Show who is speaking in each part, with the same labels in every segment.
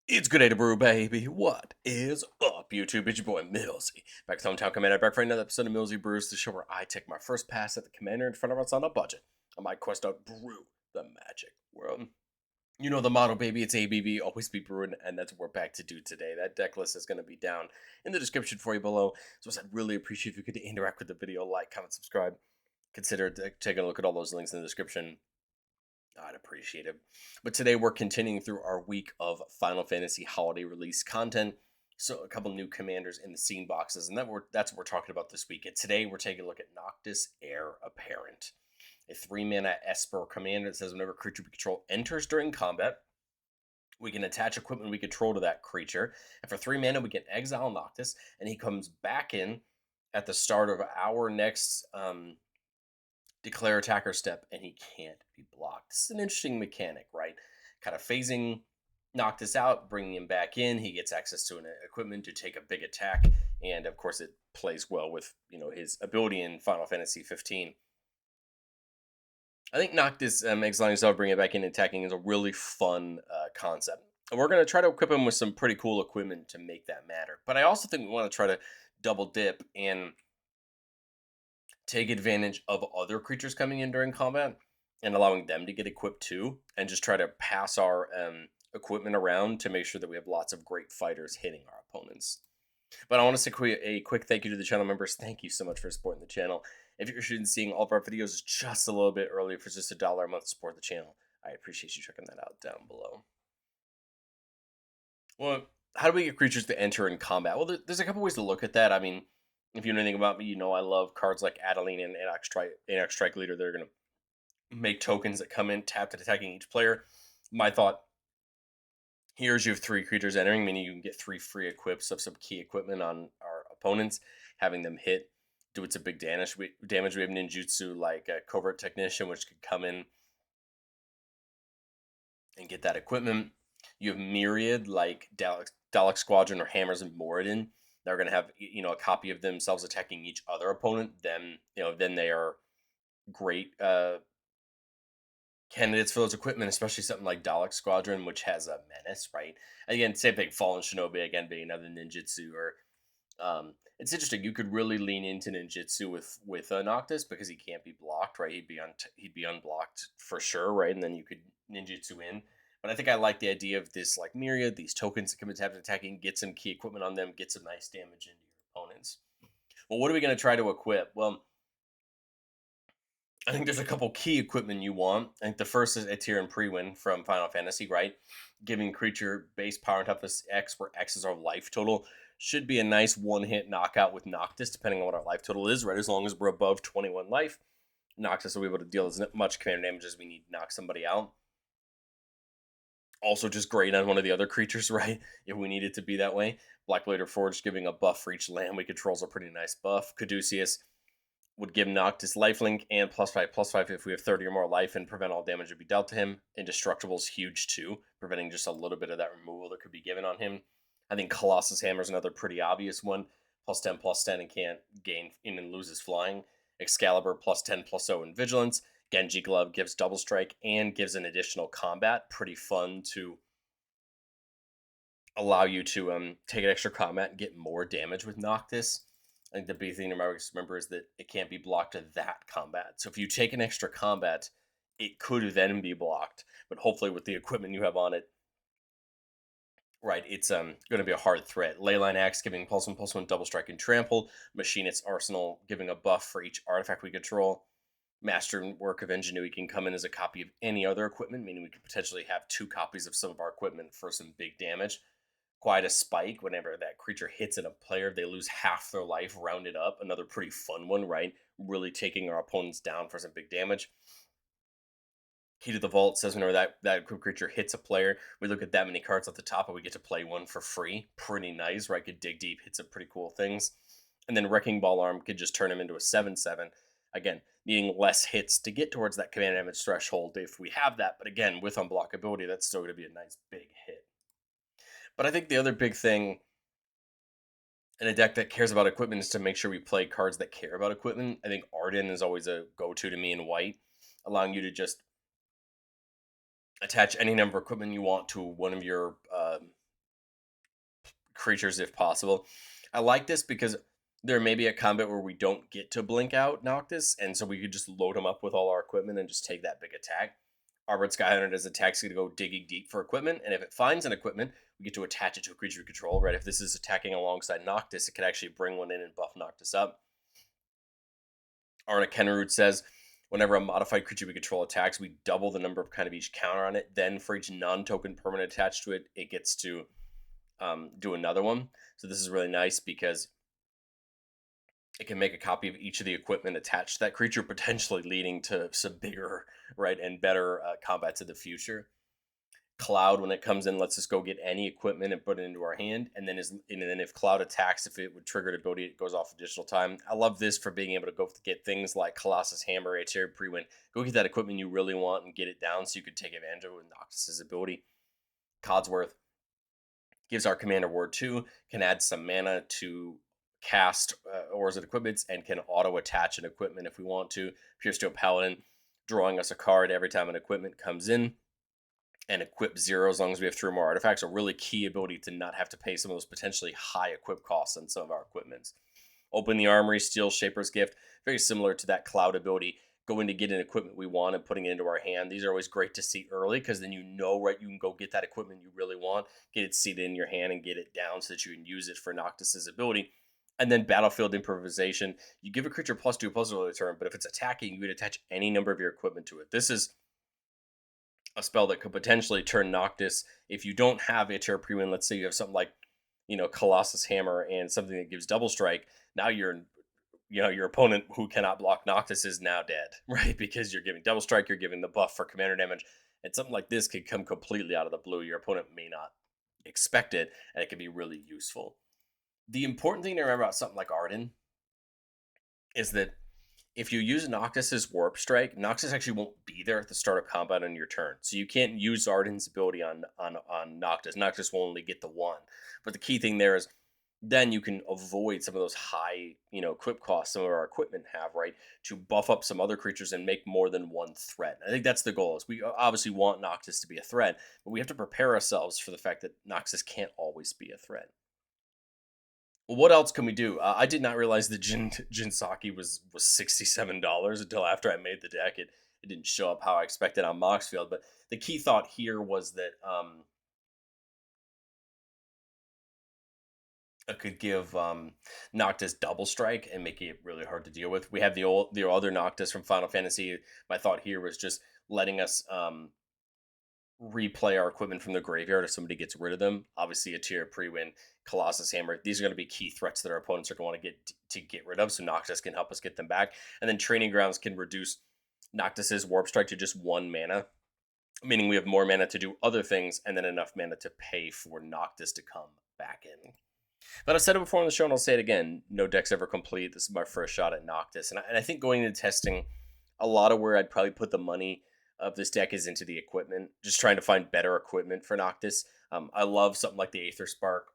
Speaker 1: It's good day to brew, baby. What is up, YouTube? It's your boy Millsy. Back to Hometown Commander, back for another episode of Millsy Brews, the show where I take my first pass at the commander in front of us on a budget on my quest to brew the magic world. You know the motto, baby. It's ABB, always be brewing, and that's what we're back to do today. That deck list is going to be down in the description for you below. So I'd really appreciate if you could interact with the video, like, comment, subscribe. Consider taking a look at all those links in the description. I'd appreciate it. But today we're continuing through our week of Final Fantasy holiday release content. So a couple new commanders in the scene boxes, and that's what we're talking about this week. And today we're taking a look at Noctis, Heir Apparent, a 3-mana Esper commander that says whenever a creature we control enters during combat, we can attach equipment we control to that creature. And for 3 mana, we can exile Noctis, and he comes back in at the start of our next declare attacker step, and he can't be blocked. This is an interesting mechanic, right? Kind of phasing Noctis out, bringing him back in. He gets access to an equipment to take a big attack, and of course, it plays well with his ability in Final Fantasy 15. I think Noctis exiling himself, bringing it back in, and attacking is a really fun concept. And we're going to try to equip him with some pretty cool equipment to make that matter. But I also think we want to try to double dip and take advantage of other creatures coming in during combat and allowing them to get equipped too, and just try to pass our equipment around to make sure that we have lots of great fighters hitting our opponents. But I want to say a quick thank you to the channel members. Thank you so much for supporting the channel. If you're interested in seeing all of our videos just a little bit earlier for just $1 a month to support the channel, I appreciate you checking that out down below. Well, how do we get creatures to enter in combat? Well, there's a couple ways to look at that. I mean, if you know anything about me, you know I love cards like Adeline and Anax Strike Leader. They're going to make tokens that come in tapped and attacking each player. My thought here is you have 3 creatures entering, meaning you can get 3 free equips of some key equipment on our opponents, having them hit, do it to big damage. We have ninjutsu like a Covert Technician, which could come in and get that equipment. You have Myriad like Dalek Squadron or Hammers and Moradin. They're going to have a copy of themselves attacking each other opponent. Then they are great candidates for those equipment, especially something like Dalek Squadron, which has a menace, right? Again, same thing. Fallen Shinobi again being another ninjutsu, or it's interesting. You could really lean into ninjutsu with Noctis because he can't be blocked, right? He'd be unblocked for sure, right? And then you could ninjutsu in. But I think I like the idea of this like myriad, these tokens that come into attacking, get some key equipment on them, get some nice damage into your opponents. Well, what are we going to try to equip? Well, I think there's a couple key equipment you want. I think the first is Etir and Prewin from Final Fantasy, right? Giving creature base power and toughness X, where X is our life total. Should be a nice one-hit knockout with Noctis, depending on what our life total is, right? As long as we're above 21 life, Noctis will be able to deal as much command damage as we need to knock somebody out. Also, just great on one of the other creatures, right? If we need it to be that way. Black Blader Forge giving a buff for each land we control is a pretty nice buff. Caduceus would give Noctis lifelink and +5/+5 if we have 30 or more life, and prevent all damage to be dealt to him. Indestructible is huge too, preventing just a little bit of that removal that could be given on him. I think Colossus Hammer is another pretty obvious one. +10/+10 and can't gain in and loses flying. Excalibur +10/+0 in vigilance. Genji Glove gives double strike and gives an additional combat. Pretty fun to allow you to take an extra combat and get more damage with Noctis. I think the big thing to remember is that it can't be blocked to that combat. So if you take an extra combat, it could then be blocked. But hopefully with the equipment you have on it, right, it's going to be a hard threat. Leyline Axe giving +1/+1 double strike and trample. Machinist's Arsenal giving a buff for each artifact we control. Masterwork of Ingenuity can come in as a copy of any other equipment, meaning we could potentially have 2 copies of some of our equipment for some big damage. Quite a spike. Whenever that creature hits at a player, they lose half their life, rounded up. Another pretty fun one, right? Really taking our opponents down for some big damage. Key to the Vault says whenever that creature hits a player, we look at that many cards at the top and we get to play one for free. Pretty nice, right? Could dig deep, hit some pretty cool things. And then Wrecking Ball Arm could just turn him into a 7/7. Again, needing less hits to get towards that command damage threshold if we have that. But again, with unblockability, that's still going to be a nice big hit. But I think the other big thing in a deck that cares about equipment is to make sure we play cards that care about equipment. I think Arden is always a go-to to me in white, allowing you to just attach any number of equipment you want to one of your creatures if possible. I like this because there may be a combat where we don't get to blink out Noctis, and so we could just load him up with all our equipment and just take that big attack. Armored Skyhunter as attack's going to go digging deep for equipment, and if it finds an equipment, we get to attach it to a creature we control, right? If this is attacking alongside Noctis, it could actually bring one in and buff Noctis up. Arna Kenroot says, whenever a modified creature we control attacks, we double the number of kind of each counter on it. Then for each non-token permanent attached to it, it gets to do another one. So this is really nice because it can make a copy of each of the equipment attached to that creature, potentially leading to some bigger, right, and better combats in the future. Cloud, when it comes in, lets us go get any equipment and put it into our hand, and then if Cloud attacks, if it would trigger an ability, it goes off additional time. I love this for being able to go get things like Colossus Hammer, Heir, Pre-Win. Go get that equipment you really want and get it down so you could take advantage of it with Noctis' ability. Codsworth gives our commander Ward 2, can add some mana to cast ores and equipments, and can auto attach an equipment if we want to. Pierce to a Paladin, drawing us a card every time an equipment comes in, and equip 0 as long as we have 3 or more artifacts. A really key ability to not have to pay some of those potentially high equip costs on some of our equipments. Open the Armory, steal Shaper's Gift, very similar to that Cloud ability. Going to get an equipment we want and putting it into our hand. These are always great to see early because then right, you can go get that equipment you really want, get it seated in your hand and get it down so that you can use it for Noctis' ability. And then Battlefield Improvisation. You give a creature +2/+2 all the turn, but if it's attacking, you would attach any number of your equipment to it. This is a spell that could potentially turn Noctis. If you don't have Heir Pre-Win, let's say you have something like, Colossus Hammer and something that gives double strike, now your opponent who cannot block Noctis is now dead, right? Because you're giving double strike, you're giving the buff for commander damage, and something like this could come completely out of the blue. Your opponent may not expect it, and it can be really useful. The important thing to remember about something like Arden is that if you use Noctis' Warp Strike, Noctis actually won't be there at the start of combat on your turn. So you can't use Arden's ability on Noctis. Noctis will only get the 1. But the key thing there is then you can avoid some of those high, equip costs some of our equipment have, right? To buff up some other creatures and make more than one threat. I think that's the goal. Is we obviously want Noctis to be a threat, but we have to prepare ourselves for the fact that Noctis can't always be a threat. Well, what else can we do? I did not realize that Jinsaki was $67 until after I made the deck. It didn't show up how I expected on Moxfield, but the key thought here was that I could give Noctis double strike and make it really hard to deal with. We have the other Noctis from Final Fantasy. My thought here was just letting us replay our equipment from the graveyard if somebody gets rid of them. Obviously, a Heir Pre-Win, Colossus Hammer. These are going to be key threats that our opponents are going to want to get rid of, so Noctis can help us get them back. And then Training Grounds can reduce Noctis' Warp Strike to just 1 mana, meaning we have more mana to do other things, and then enough mana to pay for Noctis to come back in. But I've said it before on the show, and I'll say it again. No deck's ever complete. This is my first shot at Noctis. And I think going into testing, a lot of where I'd probably put the money of this deck is into the equipment. Just trying to find better equipment for Noctis. I love something like the Aether Spark.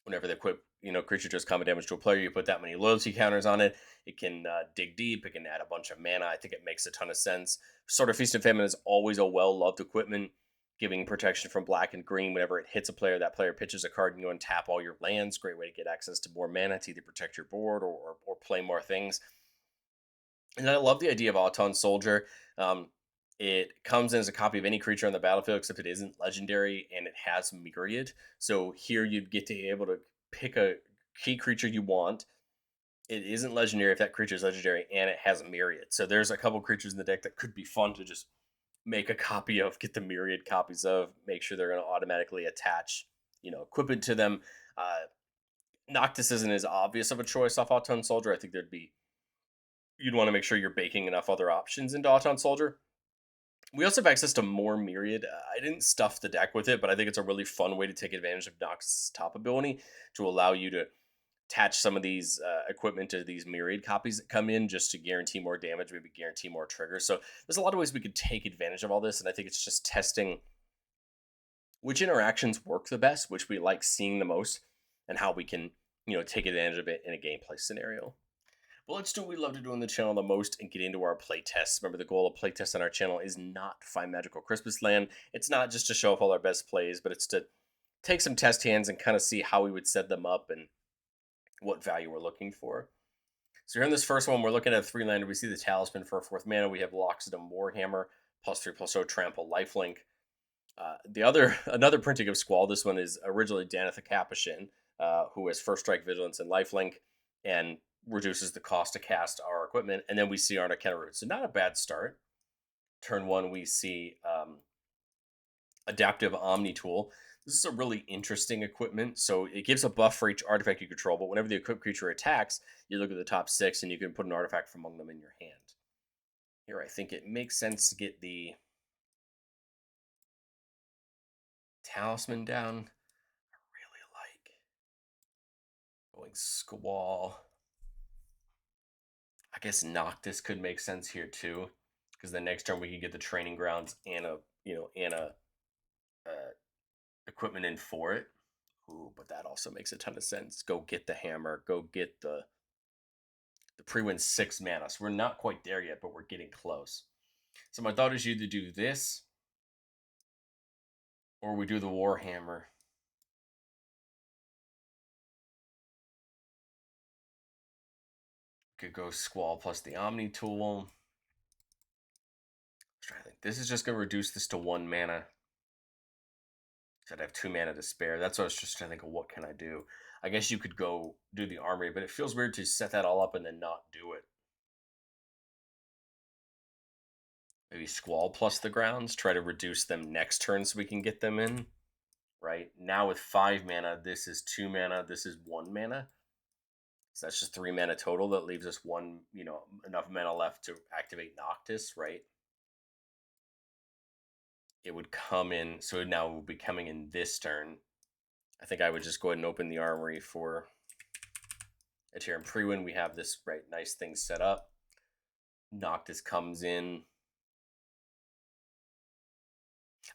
Speaker 1: Whenever the creature does combat damage to a player, you put that many loyalty counters on it. It can dig deep. It can add a bunch of mana. I think it makes a ton of sense. Sword of Feast and Famine is always a well-loved equipment, giving protection from black and green. Whenever it hits a player, that player pitches a card and you untap all your lands. Great way to get access to more mana to either protect your board or play more things. And I love the idea of Auton Soldier. It comes in as a copy of any creature on the battlefield, except it isn't legendary, and it has Myriad. So here you'd get to be able to pick a key creature you want. It isn't legendary if that creature is legendary, and it has a Myriad. So there's a couple creatures in the deck that could be fun to just make a copy of, get the Myriad copies of, make sure they're going to automatically attach, equipment to them. Noctis isn't as obvious of a choice off Auton Soldier. I think you'd want to make sure you're baking enough other options into Auton Soldier. We also have access to more Myriad. I didn't stuff the deck with it, but I think it's a really fun way to take advantage of Noctis' top ability to allow you to attach some of these equipment to these Myriad copies that come in just to guarantee more damage, maybe guarantee more triggers. So there's a lot of ways we could take advantage of all this, and I think it's just testing which interactions work the best, which we like seeing the most, and how we can, take advantage of it in a gameplay scenario. But let's do what we love to do on the channel the most and get into our playtests. Remember, the goal of playtests on our channel is not to find magical Christmas land. It's not just to show off all our best plays, but it's to take some test hands and kind of see how we would set them up and what value we're looking for. So here in this first one, we're looking at a 3-lander. We see the Talisman for a 4th mana. We have Loxodon Warhammer, +3/+0 Trample, Lifelink. The other another printing of Squall. This one is originally Danitha Capuchin, who has First Strike, Vigilance, and Lifelink, and reduces the cost to cast our equipment. And then we see Arna Kenneroot. So not a bad start. Turn 1, we see Adaptive Omni Tool. This is a really interesting equipment. So it gives a buff for each artifact you control, but whenever the equipped creature attacks, you look at the top 6 and you can put an artifact from among them in your hand. Here, I think it makes sense to get the Talisman down. I really like going Squall. I guess Noctis could make sense here too, because the next turn we can get the Training Grounds and a equipment in for it. Ooh, but that also makes a ton of sense. Go get the hammer. Go get the pre-win 6 mana. So we're not quite there yet, but we're getting close. So my thought is you either do this or we do the Warhammer. Could go Squall plus the Omni Tool. Let's try to think. This is just going to reduce this to 1 mana. So I'd have 2 mana to spare. That's what I was just trying to think of. What can I do? I guess you could go do the Armory, but it feels weird to set that all up and then not do it. Maybe Squall plus the Grounds. Try to reduce them next turn so we can get them in. Right? Now with 5 mana, this is 2 mana. This is 1 mana. So that's just 3 mana total. That leaves us enough mana left to activate Noctis, right? It would come in, so now it will be coming in this turn. I think I would just go ahead and open the Armory for it here. In pre-win, we have this nice thing set up. Noctis comes in.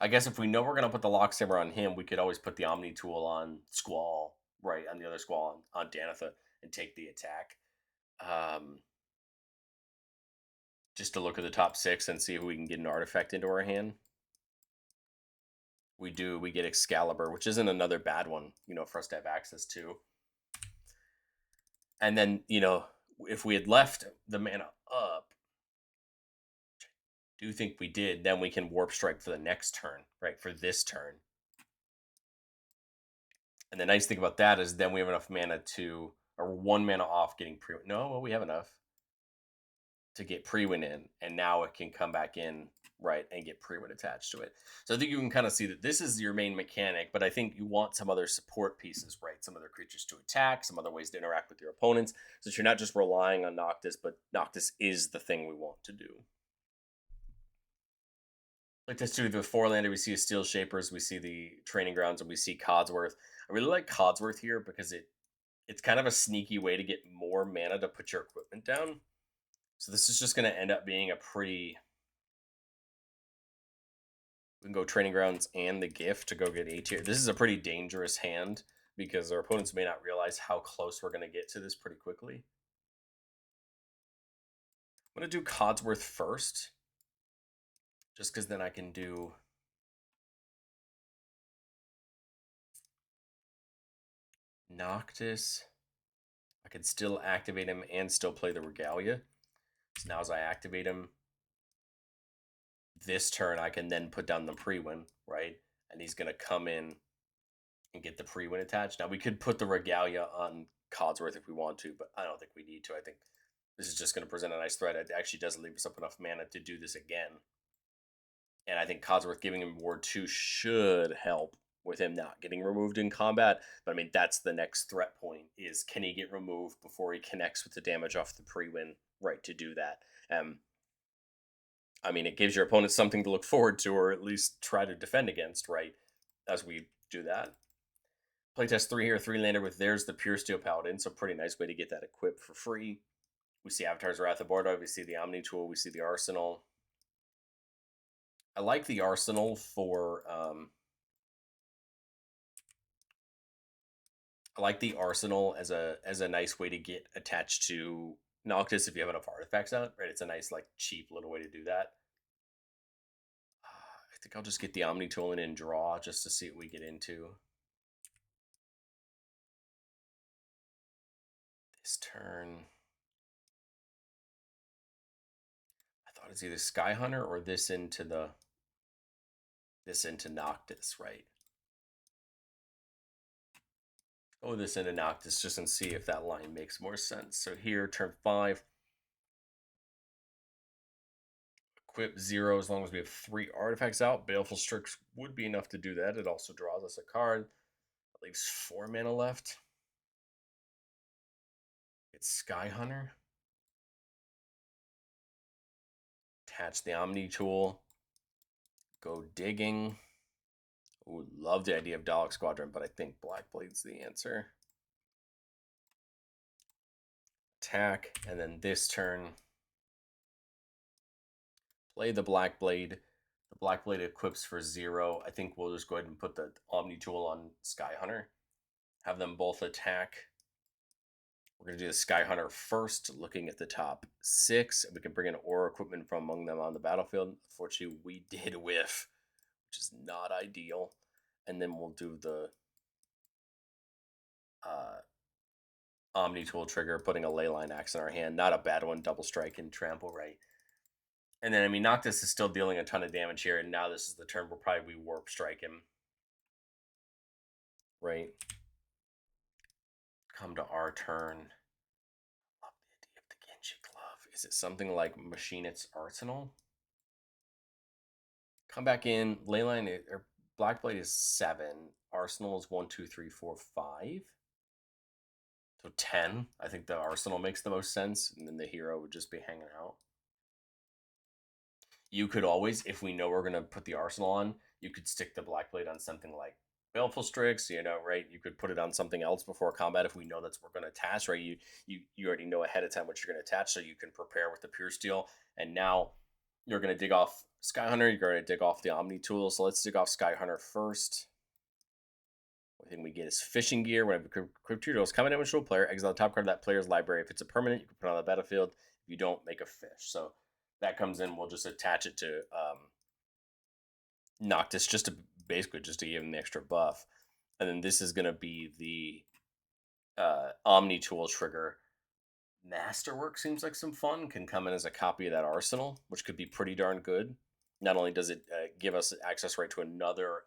Speaker 1: I guess if we know we're going to put the Loxhammer on him, we could always put the Omni Tool on Squall, right, on the other Squall on Danitha, and take the attack. Just to look at the top 6 and see if we can get an artifact into our hand. We do. We get Excalibur, which isn't another bad one, for us to have access to. And then, if we had left the mana up, which I do think we did, then we can Warp Strike for the next turn, right, for this turn. And the nice thing about that is then we have enough mana or 1 mana off getting pre-win. No, well, we have enough to get pre-win in, and now it can come back in, right, and get pre-win attached to it. So I think you can kind of see that this is your main mechanic, but I think you want some other support pieces, right? Some other creatures to attack, some other ways to interact with your opponents, so that you're not just relying on Noctis, but Noctis is the thing we want to do. Playtest 2, the 4-lander, we see Steel Shapers, we see the Training Grounds, and we see Codsworth. I really like Codsworth here because it's kind of a sneaky way to get more mana to put your equipment down. So this is just going to end up being a pretty... We can go Training Grounds and the Gift to go get A tier. This is a pretty dangerous hand because our opponents may not realize how close we're going to get to this pretty quickly. I'm going to do Codsworth first, just because then I can do... Noctis. I could still activate him and still play the Regalia. So now as I activate him this turn, I can then put down the pre-win, right? And he's going to come in and get the pre-win attached. Now we could put the Regalia on Codsworth if we want to, but I don't think we need to. I think this is just going to present a nice threat. It actually doesn't leave us up enough mana to do this again. And I think Codsworth giving him Ward 2 should help with him not getting removed in combat. But I mean, that's the next threat point, is can he get removed before he connects with the damage off the pre-win, right, to do that. I mean, it gives your opponent something to look forward to, or at least try to defend against, right, as we do that. Playtest 3 here, 3-lander with There's the Pure Steel Paladin, so pretty nice way to get that equipped for free. We see Avatar's Wrath of Bardock, we see the Omni Tool, we see the Arsenal. I like the Arsenal for... I like the Arsenal as a nice way to get attached to Noctis if you have enough artifacts out, right? It's a nice, cheap little way to do that. I think I'll just get the Omni Tool in and draw just to see what we get into. this turn. I thought it's either Sky Hunter or this into Noctis, right? Oh, this into Noctis just and see if that line makes more sense. So here, turn 5. Equip 0 as long as we have 3 artifacts out. Baleful Strix would be enough to do that. It also draws us a card. That leaves 4 mana left. It's Sky Hunter. Attach the Omni tool. Go digging. Ooh, love the idea of Dalek Squadron, but I think Blackblade's the answer. Attack, and then this turn, play the Blackblade. The Blackblade equips for 0. I think we'll just go ahead and put the Omni tool on Sky Hunter. Have them both attack. We're going to do the Sky Hunter first, looking at the top 6. We can bring in Aura equipment from among them on the battlefield. Unfortunately, we did whiff, which is not ideal. And then we'll do the Omni tool trigger, putting a Leyline Axe in our hand. Not a bad one. Double strike and trample, right? And then, I mean, Noctis is still dealing a ton of damage here, and now this is the turn we'll probably warp strike him. Right? Come to our turn. Love the idea of the Genji Glove. Is it something like Machinist's Arsenal? Come back in. Leyline, or Blackblade is 7. Arsenal is 1, 2, 3, 4, 5. So 10. I think the Arsenal makes the most sense, and then the hero would just be hanging out. You could always, if we know we're going to put the Arsenal on, you could stick the Blackblade on something like Baleful Strix, right? You could put it on something else before combat if we know that's what we're going to attach, right? You already know ahead of time what you're going to attach, so you can prepare with the Pure Steel. And now you're going to dig off Sky Hunter, you're going to dig off the Omni tool. So let's dig off Sky Hunter first. One thing we get is Fishing Gear. When I equip 2 tools, combat damage to a player, exile the top card of that player's library. If it's a permanent, you can put it on the battlefield. If you don't, make a fish. So that comes in, we'll just attach it to Noctis just to give him the extra buff. And then this is going to be the Omni tool trigger. Masterwork seems like some fun. Can come in as a copy of that Arsenal, which could be pretty darn good. Not only does it give us access right to another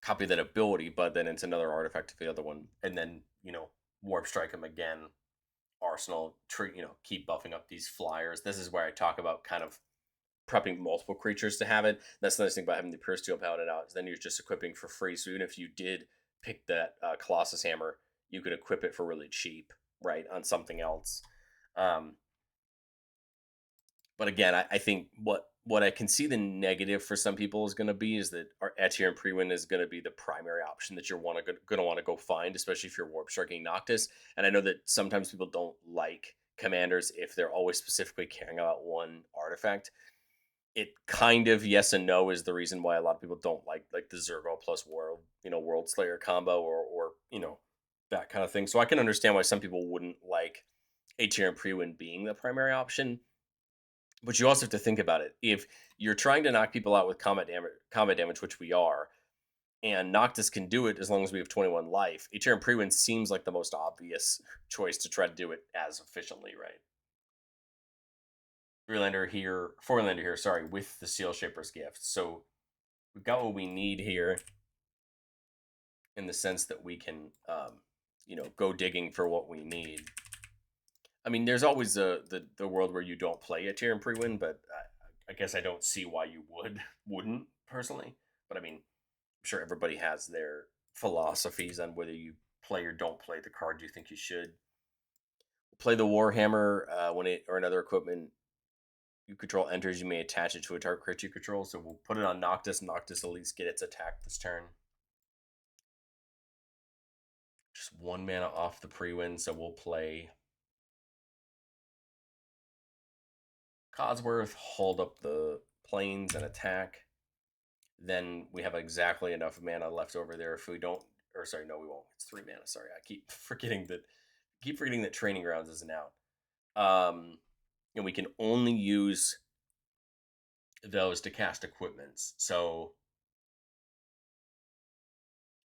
Speaker 1: copy of that ability, but then it's another artifact to the other one. And then, warp strike him again. Arsenal, keep buffing up these flyers. This is where I talk about kind of prepping multiple creatures to have it. That's the nice thing about having the Pure Steel Paladin out, is then you're just equipping for free. So even if you did pick that Colossus Hammer, you could equip it for really cheap, right, on something else. But again, I think what I can see the negative for some people is going to be is that our Etir and Prewin is going to be the primary option that you're going to want to go find, especially if you're warp striking Noctis. And I know that sometimes people don't like commanders if they're always specifically caring about one artifact. It kind of yes and no is the reason why a lot of people don't like the Zergo plus World Slayer combo or that kind of thing. So I can understand why some people wouldn't like Etir and Prewin being the primary option. But you also have to think about it. If you're trying to knock people out with combat damage, which we are, and Noctis can do it as long as we have 21 life, Etir and Prewin seems like the most obvious choice to try to do it as efficiently, right? 4-lander here, sorry, with the Seal Shaper's Gift. So we've got what we need here in the sense that we can, go digging for what we need. I mean, there's always the world where you don't play Etir and Prewin, but I guess I don't see why you wouldn't personally. But I mean, I'm sure everybody has their philosophies on whether you play or don't play the card you think you should. Play the Warhammer when it or another equipment you control enters, you may attach it to a target creature you control. So we'll put it on Noctis. Noctis at least get its attack this turn. Just 1 mana off the Prewin, so we'll play Codsworth, hold up the planes and attack. Then we have exactly enough mana left over there. If we don't, or sorry, no, we won't. It's 3 mana. Sorry, I keep forgetting that Training Grounds isn't out. And we can only use those to cast equipments. So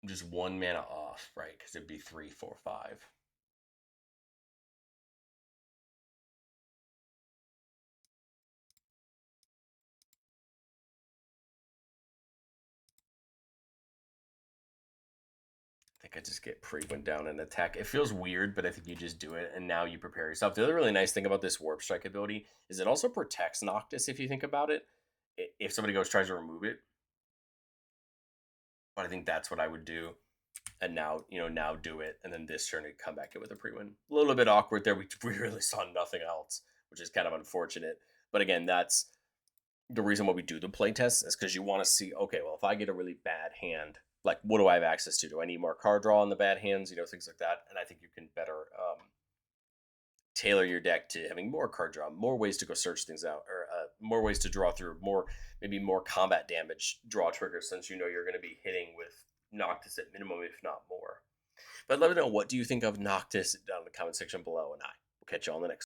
Speaker 1: just 1 mana off, right? Because it'd be 3, 4, 5. I think I just get pre-win down and attack. It feels weird, but I think you just do it, and now you prepare yourself. The other really nice thing about this Warp Strike ability is it also protects Noctis, if you think about it. If somebody goes tries to remove it. But I think that's what I would do. And now, now do it, and then this turn to come back in with a pre-win. A little bit awkward there. We really saw nothing else, which is kind of unfortunate. But again, that's the reason why we do the playtest is because you want to see, okay, well, if I get a really bad hand, like what do I have access to? Do I need more card draw on the bad hands? Things like that. And I think you can better tailor your deck to having more card draw, more ways to go search things out, or more ways to draw through, maybe more combat damage draw triggers, since you're going to be hitting with Noctis at minimum, if not more. But let me know, what do you think of Noctis down in the comment section below, and I will catch you on the next